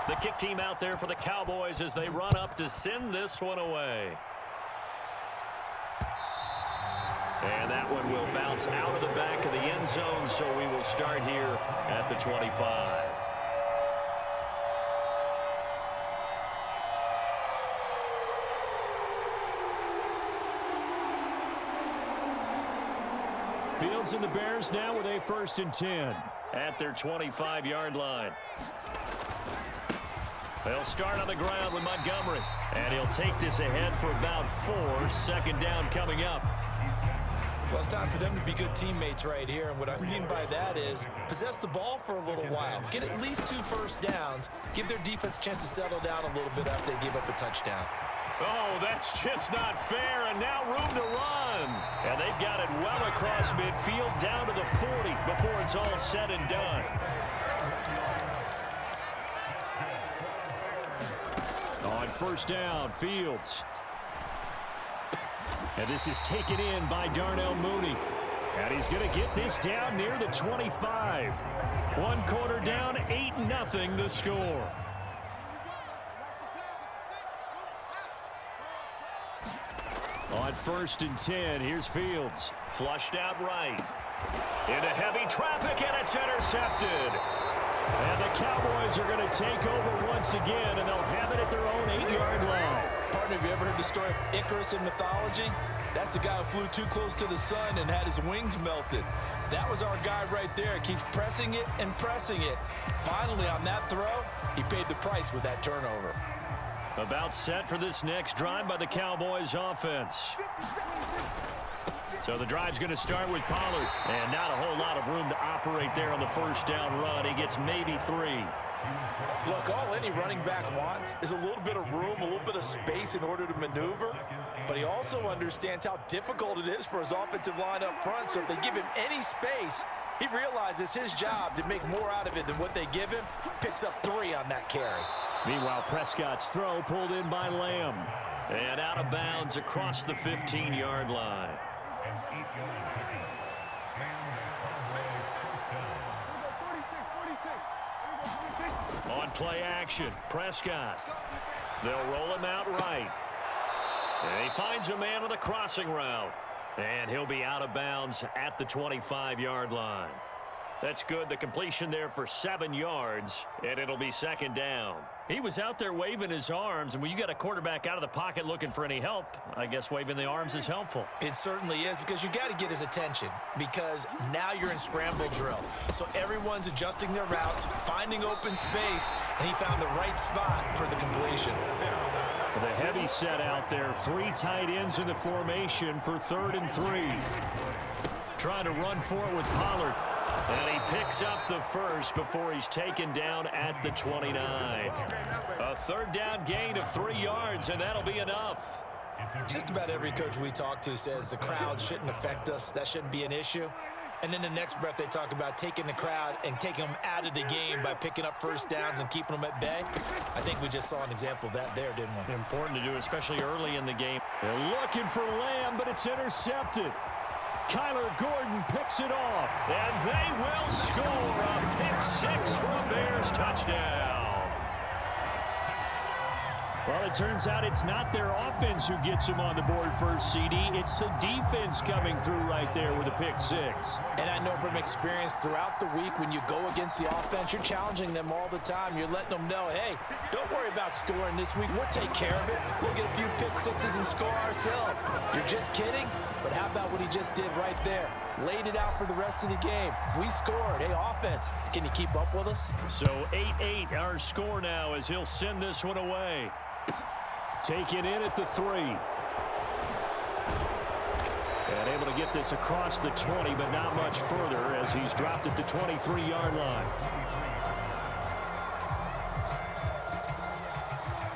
The kick team out there for the Cowboys as they run up to send this one away. And that one will bounce out of the back of the end zone, so we will start here at the 25. Fields and the Bears now with a 1st and 10 at their 25-yard line. They'll start on the ground with Montgomery, and he'll take this ahead for about 4. 2nd down coming up. Well, it's time for them to be good teammates right here, and what I mean by that is possess the ball for a little while, get at least 2 first downs, give their defense a chance to settle down a little bit after they give up a touchdown. Oh, that's just not fair, and now room to run. And they've got it well across midfield down to the 40 before it's all said and done. On 1st down, Fields. And this is taken in by Darnell Mooney. And he's going to get this down near the 25. 1 quarter down, 8-0 the score. On 1st and 10, here's Fields. Flushed out right. Into heavy traffic, and it's intercepted. And the Cowboys are going to take over once again, and they'll have it at their own 8-yard line. Partner, have you ever heard the story of Icarus in mythology? That's the guy who flew too close to the sun and had his wings melted. That was our guy right there. Keeps pressing it and pressing it. Finally, on that throw, he paid the price with that turnover. About set for this next drive by the Cowboys offense. So the drive's going to start with Pollard. And not a whole lot of room to operate there on the 1st down run. He gets maybe 3. Look, all any running back wants is a little bit of room, a little bit of space in order to maneuver. But he also understands how difficult it is for his offensive line up front. So if they give him any space, he realizes his job to make more out of it than what they give him. Picks up 3 on that carry. Meanwhile, Prescott's throw pulled in by Lamb. And out of bounds across the 15-yard line. On play action, Prescott. They'll roll him out right. And he finds a man with a crossing route. And he'll be out of bounds at the 25-yard line. That's good. The completion there for 7 yards, and it'll be 2nd down. He was out there waving his arms, and when you got a quarterback out of the pocket looking for any help, I guess waving the arms is helpful. It certainly is, because you got to get his attention, because now you're in scramble drill. So everyone's adjusting their routes, finding open space, and he found the right spot for the completion. The heavy set out there, 3 tight ends in the formation for 3rd and 3. Trying to run for it with Pollard. And he picks up the 1st before he's taken down at the 29. A 3rd down gain of 3 yards, and that'll be enough. Just about every coach we talk to says the crowd shouldn't affect us. That shouldn't be an issue. And then the next breath they talk about taking the crowd and taking them out of the game by picking up 1st downs and keeping them at bay. I think we just saw an example of that there, didn't we? Important to do, especially early in the game. They're looking for Lamb, but it's intercepted. Kyler Gordon picks it off, and they will score a pick-6 for a Bears touchdown. Well, it turns out it's not their offense who gets them on the board first, CD. It's the defense coming through right there with a pick-6. And I know from experience throughout the week, when you go against the offense, you're challenging them all the time. You're letting them know, hey, don't worry about scoring this week. We'll take care of it. We'll get a few pick-6s and score ourselves. You're just kidding? But how about what he just did right there? Laid it out for the rest of the game. We scored. Hey, offense, can you keep up with us? So 8-8 our score now as he'll send this one away. Take it in at the 3. And able to get this across the 20, but not much further as he's dropped at the 23-yard line.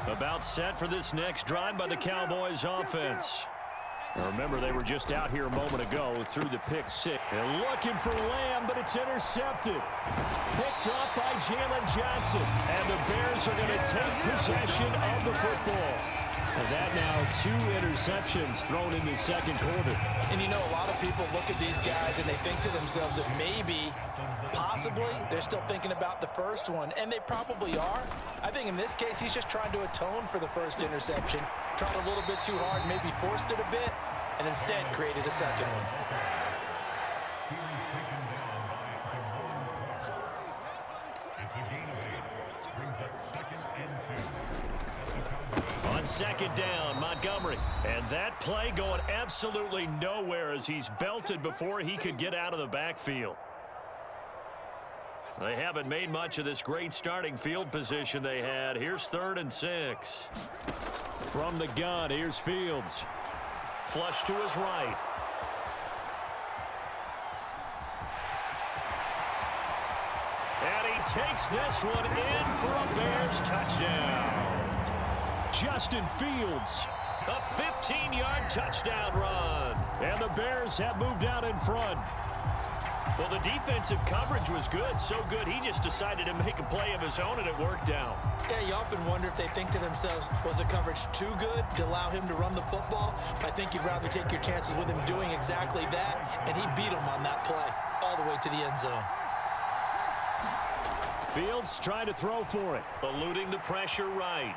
About set for this next drive by the Cowboys offense. Now remember, they were just out here a moment ago through the pick-6. They're looking for Lamb, but it's intercepted. Picked up by Jalen Johnson. And the Bears are going to take possession of the football. And that now 2 interceptions thrown in the second quarter. And you know, a lot of people look at these guys and they think to themselves that maybe, possibly, they're still thinking about the first one, and they probably are. I think in this case, he's just trying to atone for the first interception, tried a little bit too hard, maybe forced it a bit, and instead created a second one. On second down, Montgomery. And that play going absolutely nowhere as he's belted before he could get out of the backfield. They haven't made much of this great starting field position they had. Here's 3rd and 6. From the gun, here's Fields. Flush to his right. And he takes this one in for a Bears touchdown. Justin Fields, a 15-yard touchdown run. And the Bears have moved out in front. Well, the defensive coverage was good, so good he just decided to make a play of his own, and it worked out. Yeah, you often wonder if they think to themselves, was the coverage too good to allow him to run the football? I think you'd rather take your chances with him doing exactly that, and he beat him on that play all the way to the end zone. Fields trying to throw for it, eluding the pressure right.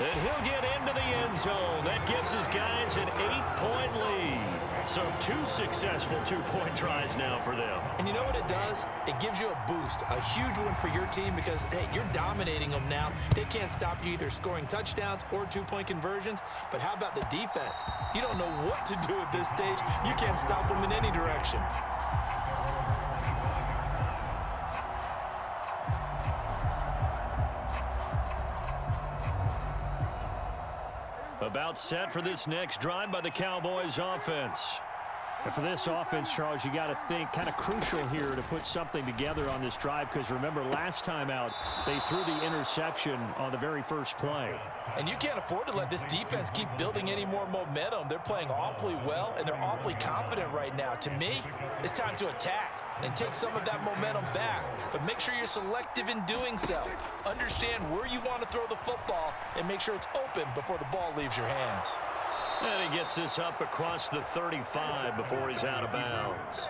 And he'll get into the end zone. That gives his guys an 8-point lead. So 2 successful 2-point tries now for them. And you know what it does? It gives you a boost, a huge one for your team because, hey, you're dominating them now. They can't stop you either scoring touchdowns or 2-point conversions. But how about the defense? You don't know what to do at this stage. You can't stop them in any direction. About set for this next drive by the Cowboys offense. And for this offense, Charles, you got to think kind of crucial here to put something together on this drive because remember last time out they threw the interception on the very first play. And you can't afford to let this defense keep building any more momentum. They're playing awfully well and they're awfully confident right now. To me, it's time to attack and take some of that momentum back. But make sure you're selective in doing so. Understand where you want to throw the football and make sure it's open before the ball leaves your hands. And he gets this up across the 35 before he's out of bounds.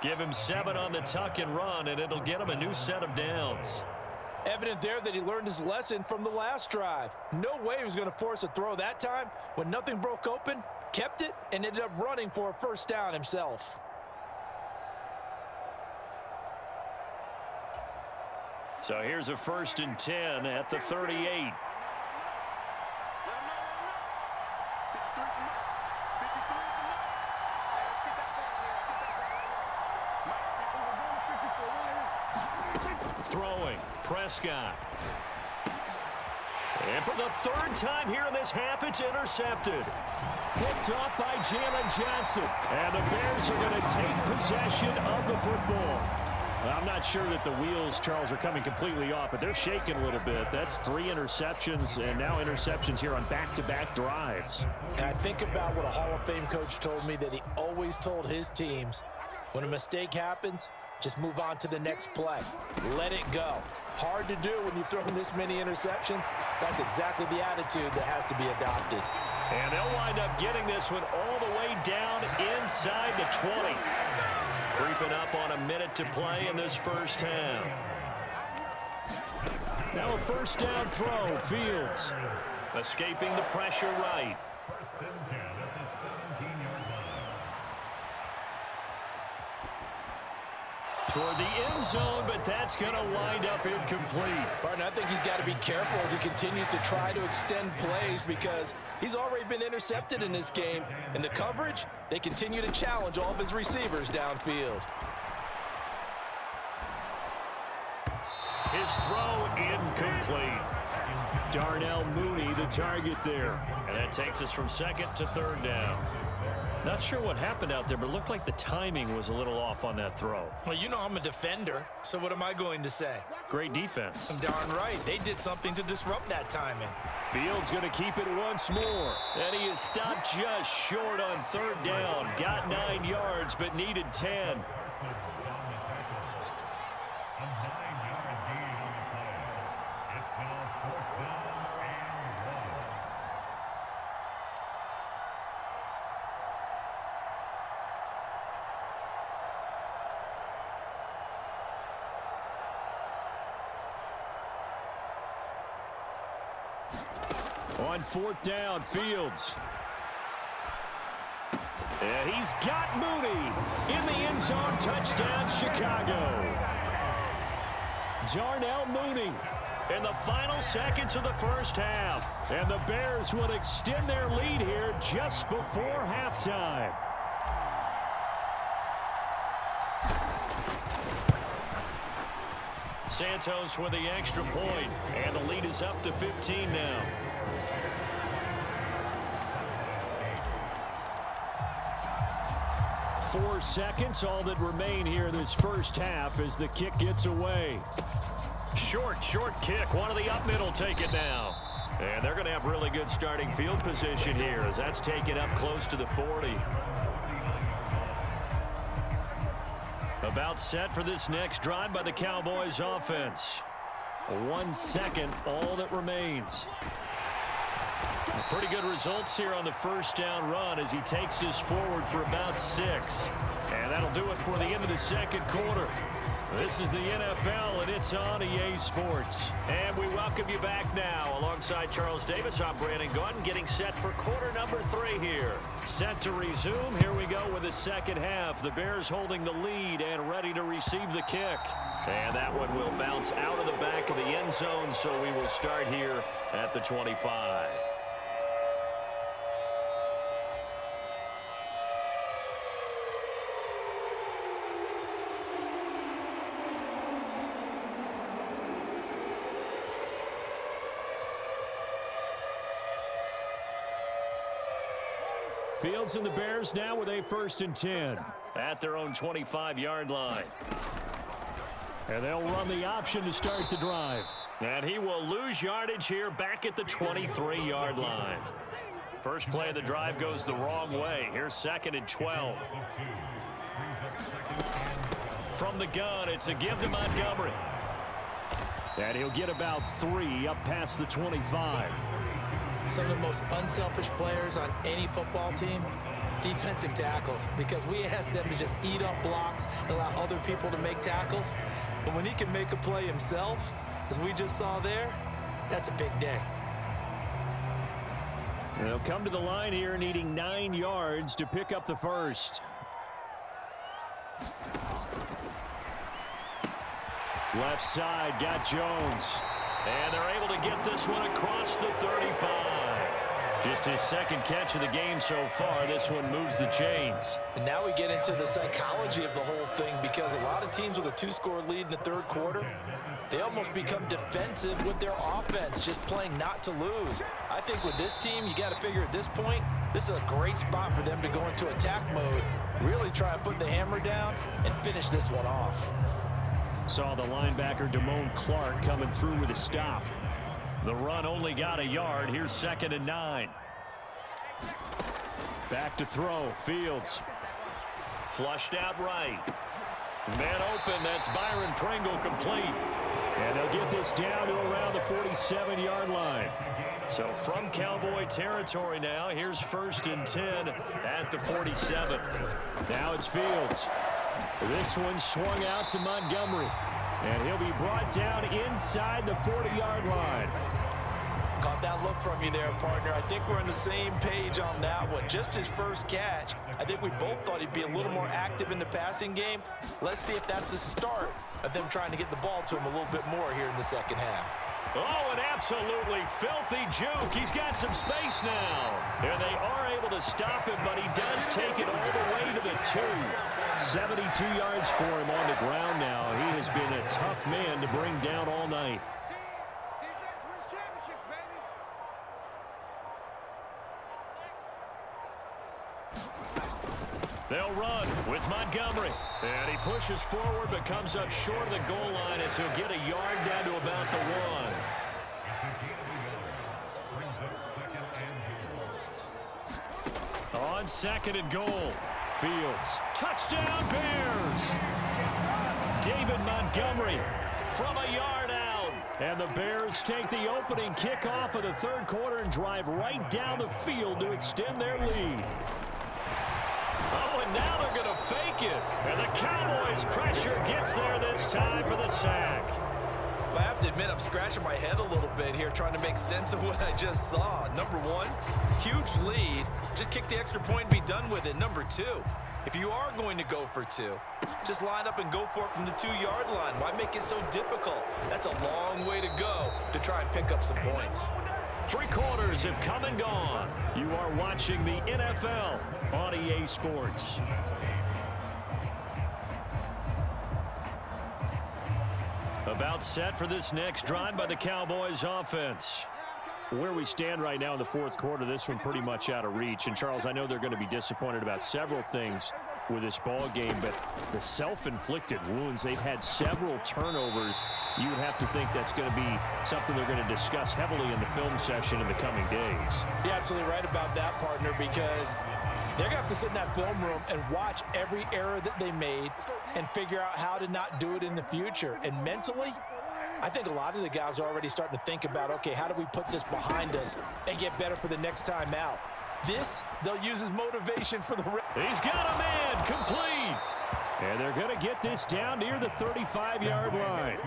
Give him 7 on the tuck and run, and it'll get him a new set of downs. Evident there that he learned his lesson from the last drive. No way he was going to force a throw that time. When nothing broke open, kept it, and ended up running for a first down himself. So here's a 1st and 10 at the 38. Throwing, Prescott. And for the 3rd time here in this half, it's intercepted. Picked off by Jalen Johnson. And the Bears are going to take possession of the football. I'm not sure that the wheels, Charles, are coming completely off, but they're shaking a little bit. That's 3 interceptions, and now interceptions here on back-to-back drives. And I think about what a Hall of Fame coach told me that he always told his teams, when a mistake happens, just move on to the next play. Let it go. Hard to do when you've thrown this many interceptions. That's exactly the attitude that has to be adopted. And they'll wind up getting this one all the way down inside the 20. Creeping up on a minute to play in this first half. Now a first down throw, Fields. Escaping the pressure right. Toward the end zone, but that's going to wind up incomplete. Partner, I think he's got to be careful as he continues to try to extend plays because he's already been intercepted in this game. And the coverage, they continue to challenge all of his receivers downfield. His throw incomplete. Darnell Mooney, the target there. And that takes us from 2nd to 3rd down. Not sure what happened out there, but it looked like the timing was a little off on that throw. Well, you know I'm a defender, so what am I going to say? Great defense. I'm darn right. They did something to disrupt that timing. Fields going to keep it once more. And he is stopped just short on 3rd down. Got 9 yards, but needed 10. On 4th down, Fields. And he's got Mooney in the end zone. Touchdown, Chicago. Darnell Mooney in the final seconds of the first half. And the Bears would extend their lead here just before halftime. Santos with the extra point, and the lead is up to 15 now. Four seconds, all that remain here this first half as the kick gets away. Short kick. One of the up middle take it now. And they're going to have really good starting field position here as that's taken up close to the 40. About set for this next drive by the Cowboys offense. 1 second, all that remains. Pretty good results here on the first down run as he takes this forward for about 6. And that'll do it for the end of the second quarter. This is the NFL, and it's on EA Sports. And we welcome you back now. Alongside Charles Davis, I'm Brandon Gaudin, getting set for quarter number 3 here. Set to resume. Here we go with the second half. The Bears holding the lead and ready to receive the kick. And that one will bounce out of the back of the end zone, so we will start here at the 25. Fields and the Bears now with a 1st and 10 at their own 25-yard line. And they'll run the option to start the drive. And he will lose yardage here back at the 23-yard line. First play of the drive goes the wrong way. Here's 2nd and 12. From the gun, it's a give to Montgomery. And he'll get about 3 up past the 25. Some of the most unselfish players on any football team, defensive tackles, because we ask them to just eat up blocks and allow other people to make tackles. But when he can make a play himself, as we just saw there, that's a big day. They'll come to the line here needing 9 yards to pick up the first. Left side, got Jones. And they're able to get this one across the 35. Just his 2nd catch of the game so far. This one moves the chains. And now we get into the psychology of the whole thing, because a lot of teams with a 2-score lead in the 3rd quarter, they almost become defensive with their offense, just playing not to lose. I think with this team, you got to figure at this point, this is a great spot for them to go into attack mode, really try and put the hammer down and finish this one off. Saw the linebacker Damone Clark coming through with a stop. The run only got a yard. Here's 2nd and 9. Back to throw. Fields. Flushed out right. Man open. That's Byron Pringle complete. And they'll get this down to around the 47-yard line. So from Cowboy territory now, here's 1st and 10 at the 47. Now it's Fields. This one swung out to Montgomery. And he'll be brought down inside the 40-yard line. Caught that look from you there, partner. I think we're on the same page on that one. Just his first catch. I think we both thought he'd be a little more active in the passing game. Let's see if that's the start of them trying to get the ball to him a little bit more here in the second half. Oh, an absolutely filthy juke. He's got some space now. And they are able to stop him, but he does take it all the way to the 2. 72 yards for him on the ground now. He has been a tough man to bring down all night. They'll run with Montgomery. And he pushes forward but comes up short of the goal line as he'll get a yard down to about the 1. On 2nd and goal. Fields. Touchdown Bears. David Montgomery from a yard out. And the Bears take the opening kickoff of the 3rd quarter and drive right down the field to extend their lead. Oh, and now they're going to fake it. And the Cowboys' pressure gets there this time for the sack. I have to admit, admit I'm scratching my head a little bit here trying to make sense of what I just saw. Number one, huge lead. Just kick the extra point and be done with it. Number two, if you are going to go for two, just line up and go for it from the 2-yard line. Why make it so difficult? That's a long way to go to try and pick up some points. 3 quarters have come and gone. You are watching the NFL on EA Sports. About set for this next drive by the Cowboys offense. Where we stand right now in the 4th quarter, this one pretty much out of reach. And, Charles, I know they're going to be disappointed about several things with this ball game, but the self-inflicted wounds, they've had several turnovers. You would have to think that's going to be something they're going to discuss heavily in the film session in the coming days. You're absolutely right about that, partner, because they're going to have to sit in that film room and watch every error that they made and figure out how to not do it in the future. And mentally, I think a lot of the guys are already starting to think about, okay, how do we put this behind us and get better for the next time out? This, they'll use as motivation for the rest. He's got a man complete. And they're going to get this down near the 35-yard line.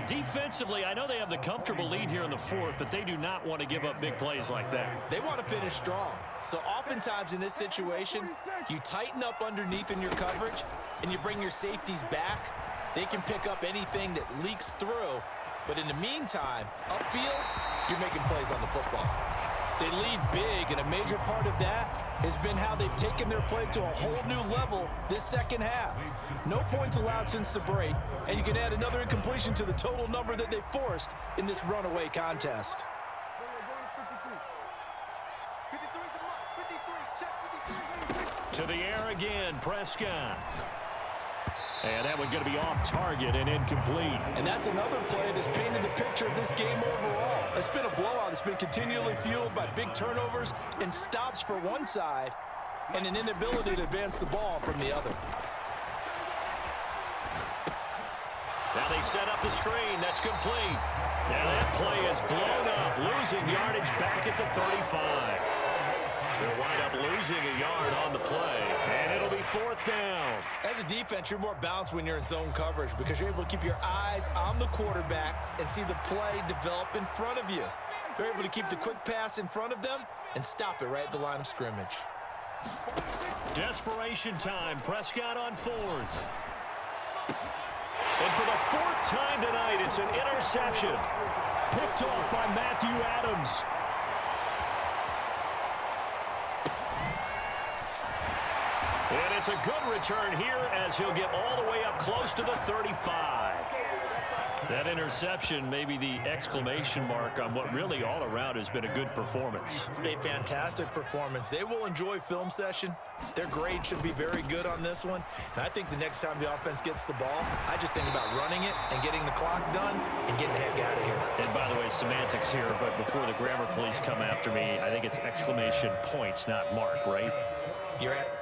Defensively, I know they have the comfortable lead here in the 4th, but they do not want to give up big plays like that. They want to finish strong. So oftentimes in this situation, you tighten up underneath in your coverage and you bring your safeties back. They can pick up anything that leaks through. But in the meantime, upfield, you're making plays on the football. They lead big, and a major part of that has been how they've taken their play to a whole new level this second half. No points allowed since the break, and you can add another incompletion to the total number that they forced in this runaway contest. To the air again, Prescott. And that one going to be off target and incomplete. And that's another play that's painted the picture of this game overall. It's been a blowout. It's been continually fueled by big turnovers and stops for one side and an inability to advance the ball from the other. Now they set up the screen. That's complete. Now that play is blown up, losing yardage back at the 35. They'll wind up losing a yard on the play, and it'll be 4th down. As a defense, you're more balanced when you're in zone coverage because you're able to keep your eyes on the quarterback and see the play develop in front of you. They're able to keep the quick pass in front of them and stop it right at the line of scrimmage. Desperation time. Prescott on 4th. And for the 4th time tonight, it's an interception. Picked off by Matthew Adams. And it's a good return here as he'll get all the way up close to the 35. That interception may be the exclamation mark on what really all around has been a good performance. A fantastic performance. They will enjoy film session. Their grade should be very good on this one. And I think the next time the offense gets the ball, I just think about running it and getting the clock done and getting the heck out of here. And by the way, semantics here, but before the grammar police come after me, I think it's exclamation points, not mark, right? You're at